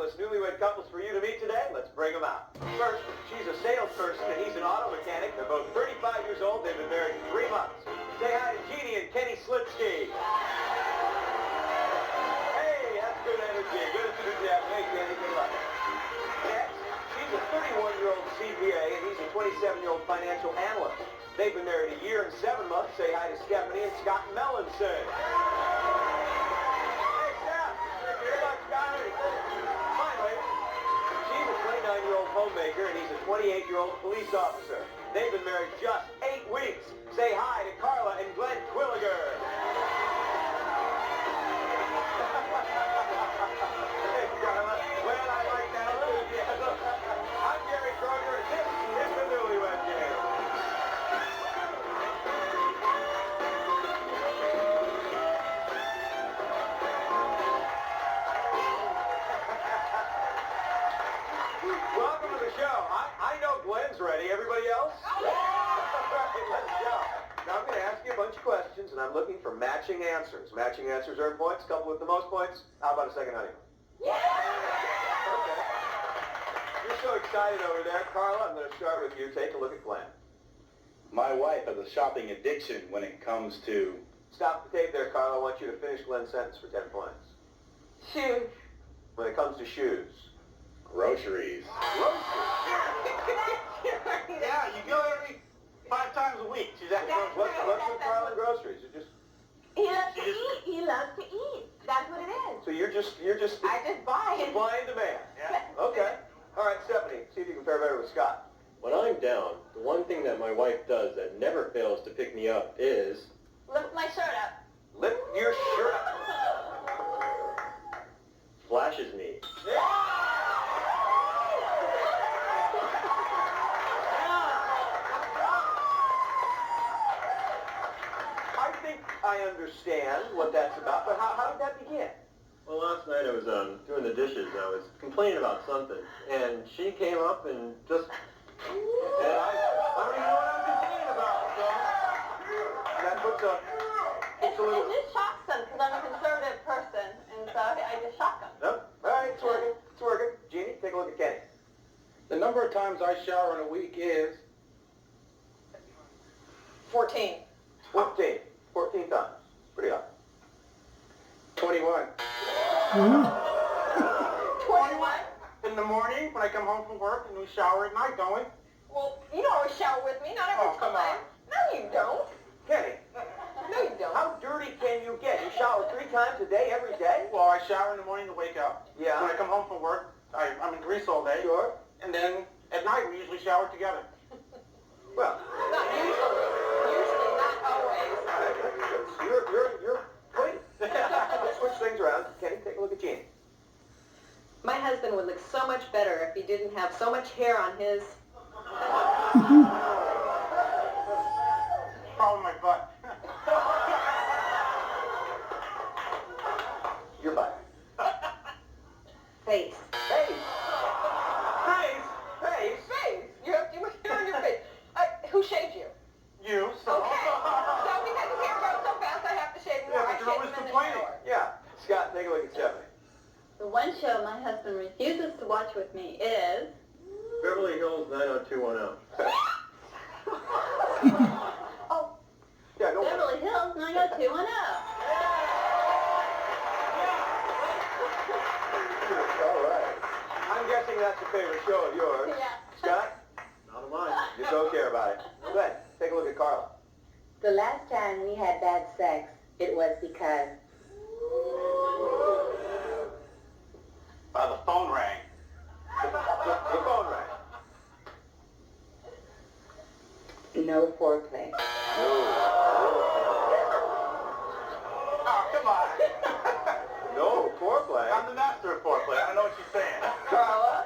fabulous newlywed couples for you to meet today. Let's bring them out. First, she's a salesperson and he's an auto mechanic. They're both 35 years old. They've been married 3 months. Say hi to Jeannie and Kenny Slitsky. Hey, that's good energy. Good enthusiasm. Hey, Kenny, good luck. Next, she's a 31-year-old CPA and he's a 27-year-old financial analyst. They've been married 1 year and 7 months. Say hi to Stephanie and Scott Mellinson. Homemaker, and he's a 28-year-old police officer. They've been married just 8 weeks. Say hi to Carla and Glenn Quilliger. Hey, Carla. Well, I like that enthusiasm. I'm Gary Kroger, and this is the Newlywed Game. Welcome to the show. I know Glenn's ready. Everybody else? All right, let's go. Now I'm going to ask you a bunch of questions, and I'm looking for matching answers. Matching answers earn points. Couple with the most points. How about a second honeymoon? Yeah. Okay. You're so excited over there, Carla. I'm going to start with you. Take a look at Glenn. My wife has a shopping addiction when it comes to... Stop the tape there, Carla. I want you to finish Glenn's sentence for 10 points. Shoes. When it comes to shoes. Groceries. Yeah, you go every 5 times a week. What's with Carla and groceries? You just... He loves to eat. He loves to eat. That's what it is. So you're just I just buy it. supply and demand. Yeah. Okay. All right, Stephanie. See if you can fare better with Scott. When I'm down, the one thing that my wife does that never fails to pick me up is... Lift my shirt up. Lift your shirt up. flashes me. I think I understand what that's about, but how did that begin? Well, last night I was doing the dishes. I was complaining about something, and she came up and just... And I don't even know what I'm complaining about, so... That puts a little... It just shocks them, because I'm a conservative person, and so I just shock them. Nope. All right, it's working. It's working. Jeannie, take a look at Kenny. The number of times I shower in a week is... 14. 14. 14 times. Pretty high. 21. 21? In the morning, when I come home from work, and we shower at night, don't we? Well, you don't always shower with me, not every Oh, come time. on. No, you don't. Kenny, No, you don't. how dirty can you get? You shower 3 times a day, every day? Well, I shower in the morning to wake up. Yeah. When I come home from work, I'm in grease all day. Sure. And then at night, we usually shower together. Well, Not usually. Usually, not always. you're clean. Let's switch things around. Kenny, take a look at Jeannie. My husband would look so much better if he didn't have so much hair on his... Probably my butt. Your butt. face. Face. Face. Face. Face. You have too much hair on your face. Who shaved you? You, so... Okay. So because his hair grows so fast, I have to shave more. Yeah, but I you're shave always him in the complaining. shower. Yeah. Scott, take a look at Stephanie. The one show my husband refuses to watch with me is... Beverly Hills 90210. Oh, Yeah, no. Beverly Hills 90210. All right. I'm guessing that's a favorite show of yours. Yeah. Scott, Not of mine. you don't care about it. Glenn, take a look at Carla. The last time we had bad sex, it was because The phone rang. The phone rang. no foreplay. Oh, come on. No foreplay. I'm the master of foreplay. I don't know what you're saying. Carla.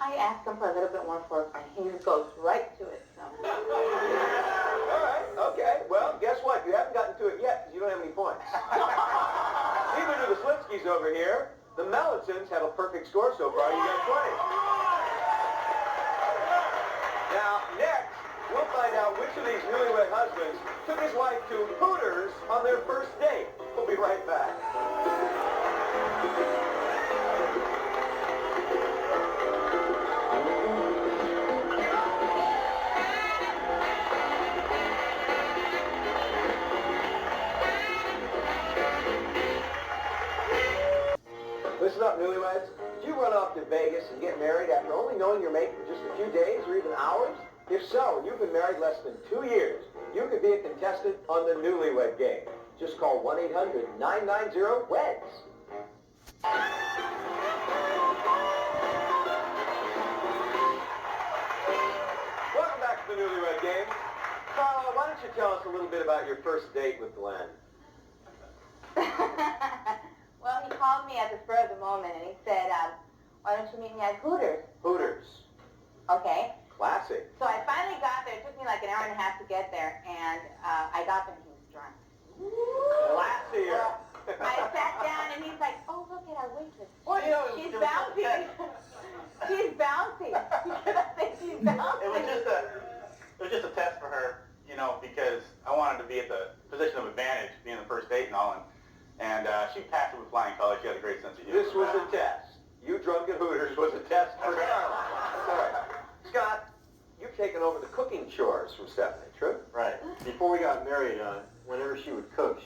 I asked him for a little bit more foreplay. He just goes right to it. So. All right. Okay. Well, guess what? You haven't gotten to it yet because you don't have any points. Neither do the Slitskys over here. The Mellinsons have a perfect score so far. You got 20. Now, next, we'll find out which of these newlywed husbands took his wife to Hooters on their first date. We'll be right back. Listen up, newlyweds. Did you run off to Vegas and get married after only knowing your mate for just a few days or even hours? If so, and you've been married less than 2 years, you could be a contestant on the Newlywed Game. Just call 1-800-990-WEDS. Welcome back to the Newlywed Game. Carla, why don't you tell us a little bit about your first date with Glenn? Well, he called me at the spur of the moment and he said, why don't you meet me at Hooters? Hooters. Okay. Classic. So I finally got there. It took me like an hour and a half to get there, and I got there and he was drunk. Classier. I sat down and he's like, oh, look at our waitress. Well, you know, She's it was bouncy. She's bouncy. I think she's bouncy. It was just a test for her, you know, because I wanted to be at the position of advantage, being the first date and all, and she passed it with flying colors. She had a great sense of humor. This was a test. You drunk at Hooters was a test for Carla. All right. Scott, you've taken over the cooking chores from Stephanie, true? Right. Before we got married, whenever she would cook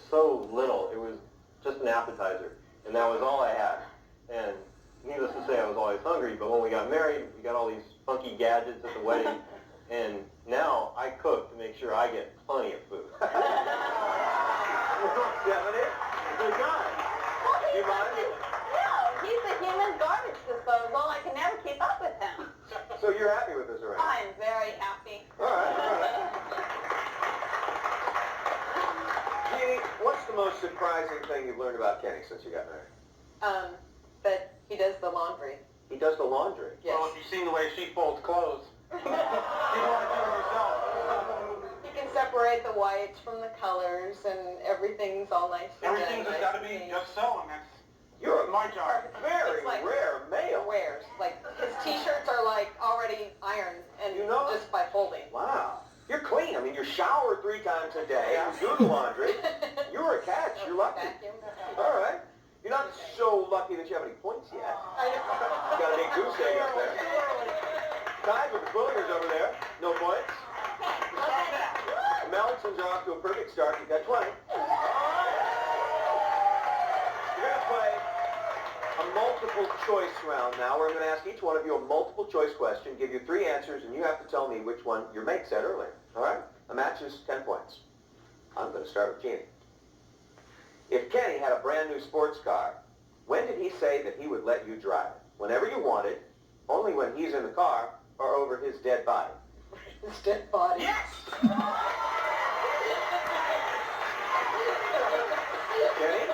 so little. It was just an appetizer, and that was all I had. And needless to say, I was always hungry, but when we got married, we got all these funky gadgets at the wedding, and now I cook to make sure I get plenty of food. Stephanie, good guy. Well, You mind? he's a human garbage disposal. I can never keep up with him. So you're happy with this arrangement? I'm very happy. All right, all right. Jeannie, what's the most surprising thing you've learned about Kenny since you got married? But he does the laundry. He does the laundry. Yes. Well, if you've seen the way she folds clothes, you want to do it yourself. He can separate the whites from the colors, and everything's all nice. and Everything's just nice got to be and just so, and that's You're a my job. very It's like- rare male. wears. Like, his t-shirts are like already ironed and You know it? just by folding. Wow. You're clean. I mean, you shower 3 times a day. You do the laundry. You're a catch. You're lucky. Vacuum. All right. You're not so lucky that you have any points yet. I know. You got a big goose egg up there. Tied with the Quilligers over there. No points. The Meltons are off to a perfect start. You've got 20. You're going to play a multiple choice round now, where I'm going to ask each one of you a multiple choice question, give you 3 answers, and you have to tell me which one your mate said earlier. All right? A match is 10 points. I'm going to start with Jeannie. If Kenny had a brand new sports car, when did he say that he would let you drive it? Whenever you wanted, only when he's in the car, or over his dead body? His dead body. Yes! Kenny?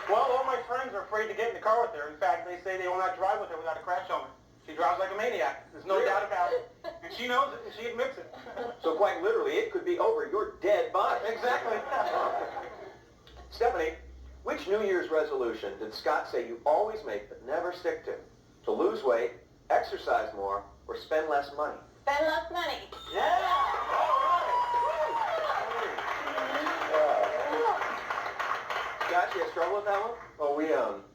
Well, all my friends are afraid to get in the car with her. In fact, they say they will not drive with her without a crash helmet. She drives like a maniac. There's no doubt about it. And she knows it, and she admits it. So quite literally, it could be over your dead body. Exactly. Stephanie, which New Year's resolution did Scott say you always make but never stick to? To lose weight, exercise more, or spend less money? Spend less money. Scott, you have trouble with that one? Well, we,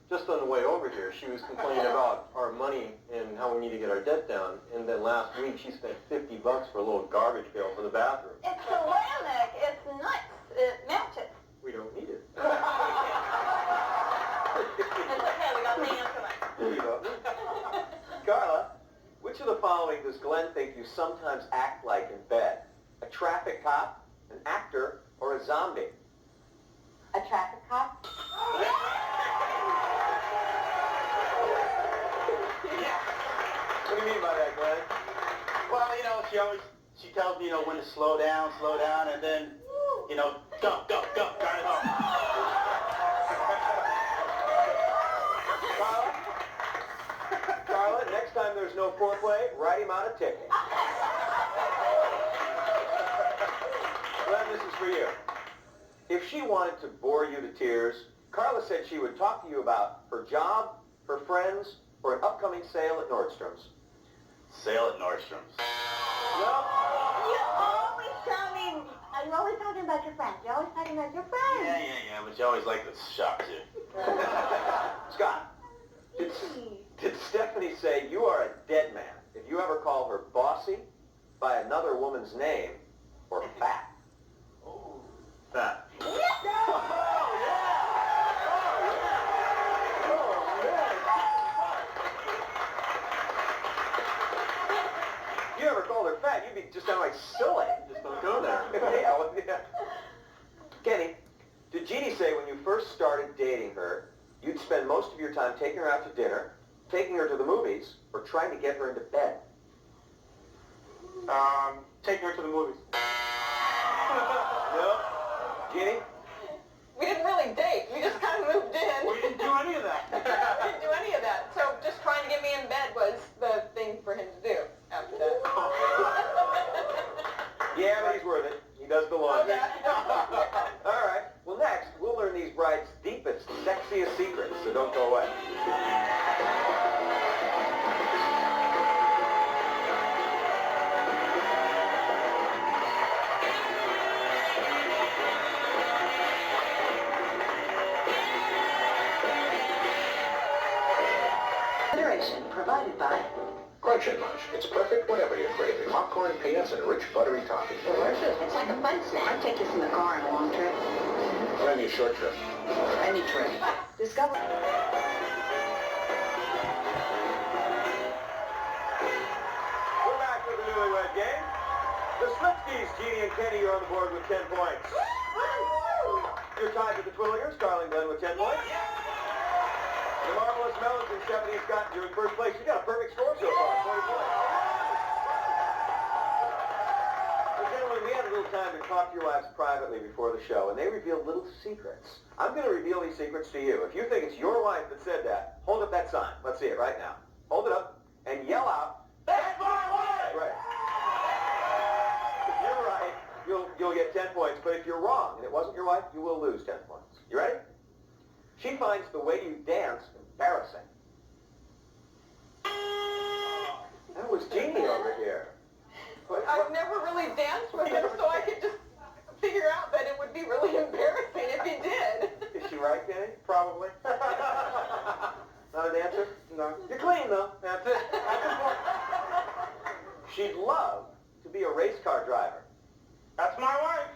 just on the way over here, she was complaining about our money and how we need to get our debt down. And then last week, she spent $50 for a little garbage pail for the bathroom. It's ceramic. It's nice. It matches. We don't need it. It's okay. We got the answer. You know. Carla, which of the following does Glenn think you sometimes act like in bed? A traffic cop, an actor, or a zombie? A traffic cop? What do you mean by that, Glenn? Well, you know, she tells me, you know, when to slow down, and then, you know, go, drive it home. Carla, next time there's no foreplay, write him out a ticket. Glenn, this is for you. If she wanted to bore you to tears, Carla said she would talk to you about her job, her friends, or an upcoming sale at Nordstrom's. Sale at Nordstrom's. Well, You always tell me, you're always talking about your friends. You're always talking about your friends. Yeah, but you always like to shop too. Scott, did Stephanie say you are a dead man if you ever call her bossy, by another woman's name, or fat? Fat. Oh, yeah! silly. Just don't go there. Yeah, well, yeah. Kenny, did Jeannie say when you first started dating her, you'd spend most of your time taking her out to dinner, taking her to the movies, or trying to get her into bed? Taking her to the movies. No? Jeannie? We didn't really date. We just kind of moved in. We didn't do any of that. We didn't do any of that. So just trying to get me in bed was the thing for him to do after that. Yeah, but he's worth it. He does the laundry. Okay. All right. Well, next, we'll learn these brides' deepest, sexiest secrets, so don't go away. Consideration provided by Crunch and Munch. It's perfect whenever you're craving. Popcorn, peanuts, and rich buttery topping. Delicious. It's like a fun snack. I take this in the car on a long trip. Or any short trip. Any trip. Discover. We're back with the Newlywed Game. The Slipskis, Jeannie and Kenny, are on the board with 10 points. You're tied with the Twilligers, Carl and Glenn with 10 points. The Marvelous Melons and Stephanie Scott, you're in first place. You got a perfect score so far, 20 points. Well, gentlemen, we had a little time to talk to your wives privately before the show, and they revealed little secrets. I'm going to reveal these secrets to you. If you think it's your wife that said that, hold up that sign. Let's see it right now. Hold it up and yell out, "That's my wife!" Right. If you're right, you'll get 10 points, but if you're wrong and it wasn't your wife, you will lose 10 points. You ready? She finds the way you dance embarrassing. That was Jeannie over here. I've never really danced with him, so I could just figure out that it would be really embarrassing if he did. Is she right, Kenny? Probably. Not a dancer? No. You're clean, though. That's it. She'd love to be a race car driver. That's my wife.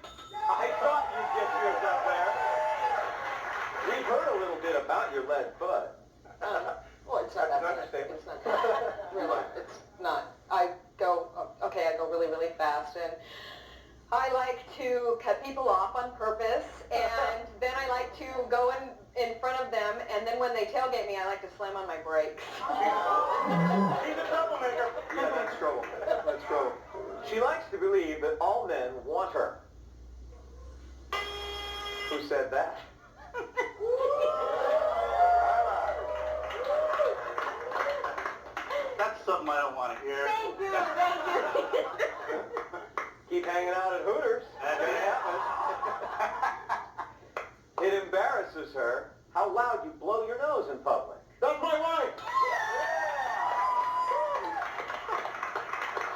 I thought you'd get yourself there. We've heard a little bit about your lead foot. Well, it's not that That's bad. an understatement. It's not that really. It's not. I go really, really fast, and I like to cut people off on purpose, and then I like to go in front of them, and then when they tailgate me, I like to slam on my brakes. She's a troublemaker. Yeah, that's trouble. That's trouble. She likes to believe that all men want her. Who said that? That's something I don't want to hear. Thank you, thank you. Keep hanging out at Hooters. That's what happens. It embarrasses her how loud you blow your nose in public. That's my wife.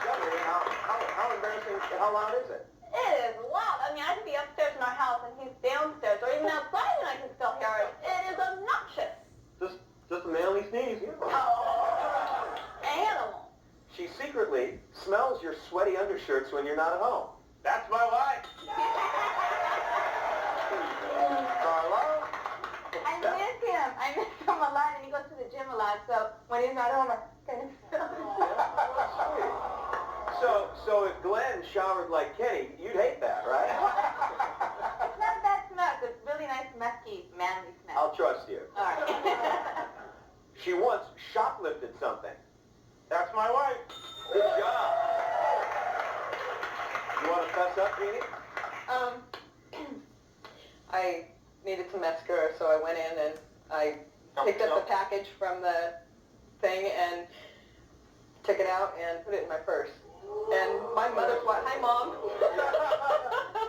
Stephanie, how embarrassing, how loud is it? It is loud. I mean, I could be upstairs in our house and he's downstairs, or even outside and I can still hear it. It is obnoxious. Just a manly sneeze. Oh, animal. She secretly smells your sweaty undershirts when you're not at home. That's my wife. Carlo? I miss him. I miss him a lot, and he goes to the gym a lot. So when he's not home, I kind of So if Glenn showered like Kenny, you'd hate that, right? It's not that smell. It's a really nice, musky, manly smell. I'll trust you. All right. She once shoplifted something. That's my wife. Good job. You want to fess up, Jeannie? I needed some mascara, so I went in and I picked up the package from the thing and took it out and put it in my purse. And my mother's like, "Hi, Mom."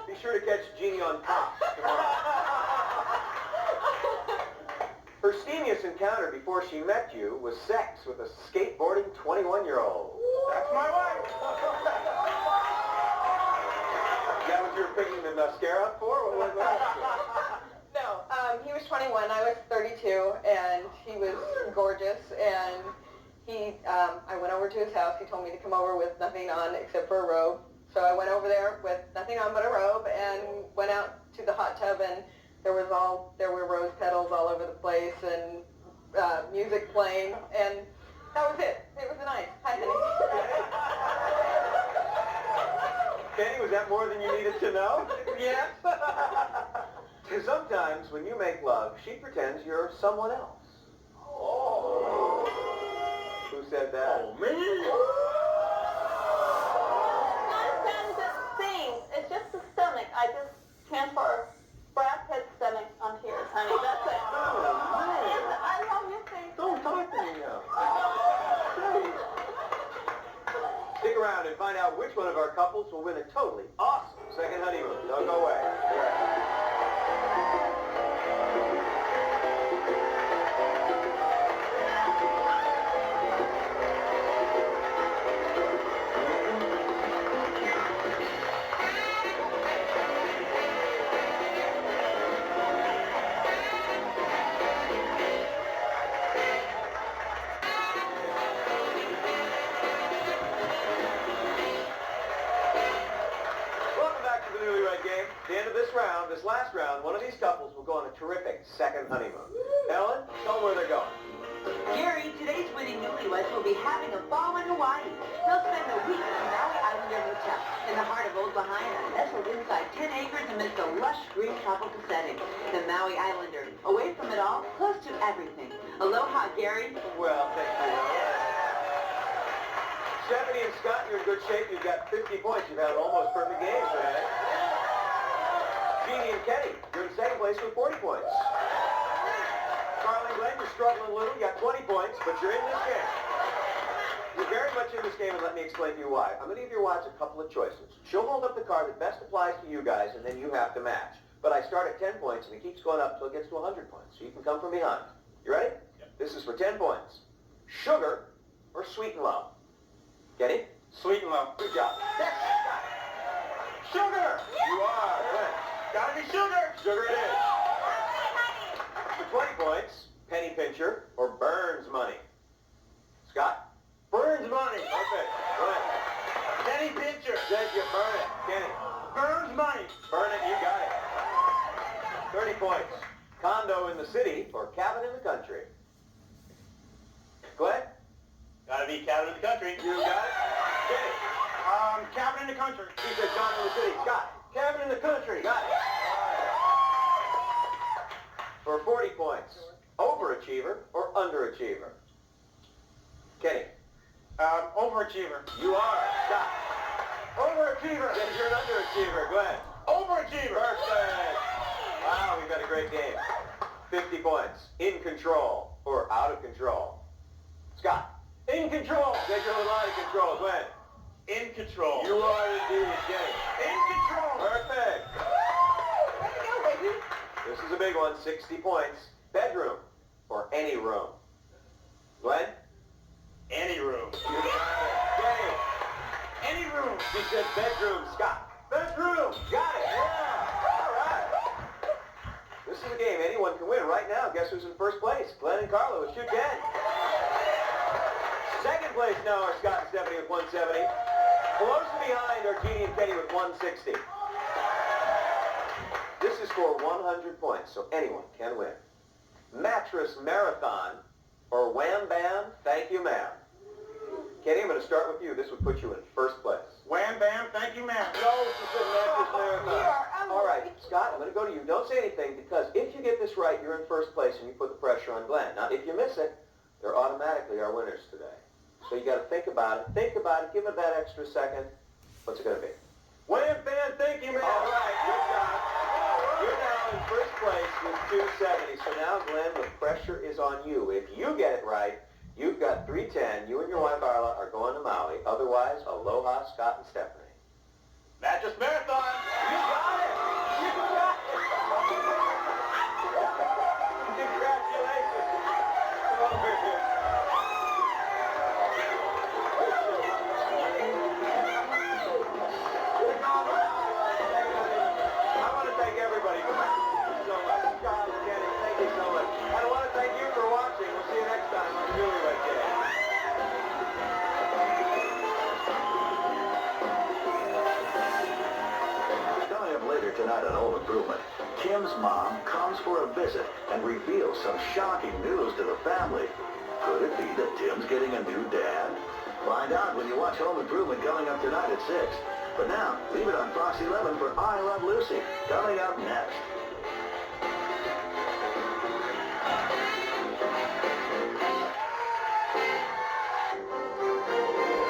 Be sure to catch Jeannie on top tomorrow. Her steamiest encounter before she met you was sex with a skateboarding 21-year-old. That's my wife. Is that what you were picking the mascara up for? What was that? No, he was 21, I was 32, and he was gorgeous, and I went over to his house. He told me to come over with nothing on except for a robe. So I went over there with nothing on but a robe and went out to the hot tub, and there were rose petals all over the place and music playing, and that was it. It was nice. Hi, honey. Kenny, was that more than you needed to know? Yes. Because sometimes when you make love, she pretends you're someone else. Oh. Who said that? Oh, man. It's not as bad as it seems. It's just the stomach. I just transfer Brad Pitt's stomach onto yours, honey. That's it. I love your face. Don't talk to me now. Stick around and find out which one of our couples will win a totally awesome second honeymoon. Don't go away. Be right back. Welcome back to the Newlywed Game. At the end of this last round, one of these couples will go on a terrific second honeymoon. Ellen, tell them where they're going. Gary, today's winning newlyweds will be having a ball in Hawaii. They'll spend a week at the Maui Islander Hotel in the heart of Old Lahaina, nestled inside 10 acres amidst a lush green tropical setting. The Maui Islander, away from it all, close to everything. Aloha, Gary. Well, thank you. Stephanie and Scott, you're in good shape. You've got 50 points. You've had an almost perfect game today. Jeannie and Kenny, you're in second place with 40 points. Carly and Glenn, you're struggling a little. You got 20 points, but you're in this game. You're very much in this game, and let me explain to you why. I'm going to give your wives a couple of choices. She'll hold up the card that best applies to you guys, and then you have to match. But I start at 10 points, and it keeps going up until it gets to 100 points. So you can come from behind. You ready? Yep. This is for 10 points. Sugar or sweet and low? Kenny? Sweet and low. Good job. Next. Sugar! You are. Good. Gotta be sugar. Sugar it is. For 20 points, penny pincher or Burns money? Scott? Burns money. Perfect. Go ahead. Penny pincher. Says you burn it. Kenny? Burns money. Burn it, you got it. 30 points. Condo in the city or cabin in the country? Glenn? Gotta be cabin in the country. You got it. Kenny? Cabin in the country. He said condo in the city. Scott? Cabin in the country. Got it. For 40 points, overachiever or underachiever? Kenny? Overachiever. You are. Scott? Overachiever. Yes, you're an underachiever. Go ahead. Overachiever. Perfect. Wow, we've got a great game. 50 points. In control or out of control? Scott? In control. Says you're a little out of control. Go ahead. In control. You are indeed, Kenny. In control. Perfect. Way to go, baby. This is a big one. 60 points. Bedroom or any room? Glenn? Any room. You got it. Kenny? Any room. She said bedroom. Scott? Bedroom. Got it. Yeah. All right. This is a game anyone can win. Right now, guess who's in first place? Glenn and Carlo with 210. Second place now are Scott and Stephanie with 170. Close behind are Jeannie and Kenny with 160. This is for 100 points, so anyone can win. Mattress marathon or wham bam, thank you ma'am. Kenny, I'm going to start with you. This would put you in first place. Wham bam, thank you, ma'am. No, she said mattress marathon. All right, Scott, I'm going to go to you. Don't say anything, because if you get this right, you're in first place and you put the pressure on Glenn. Now, if you miss it, they're automatically our winners today. So you got to think about it. Think about it. Give it that extra second. What's it going to be? Wham bam, thank you, man. All right, good job. You're now in first place with 270. So now, Glenn, the pressure is on you. If you get it right, you've got 310. You and your wife, Arla, are going to Maui. Otherwise, aloha, Scott and Stephanie. Mattress marathon. You got it. You got it. Congratulations. Come over here. I want to thank everybody. Thank you so much. Scott and Kenny, thank you so much. And I want to thank you for watching. We'll see you next time on Newlywed Game. Coming up later tonight on Home Improvement, Kim's mom comes for a visit and reveals some shocking news to the family. Could it be that Tim's getting a new dad? Find out when you watch Home Improvement coming up tonight at 6. But now, leave it on Fox 11 for I Love Lucy, coming up next.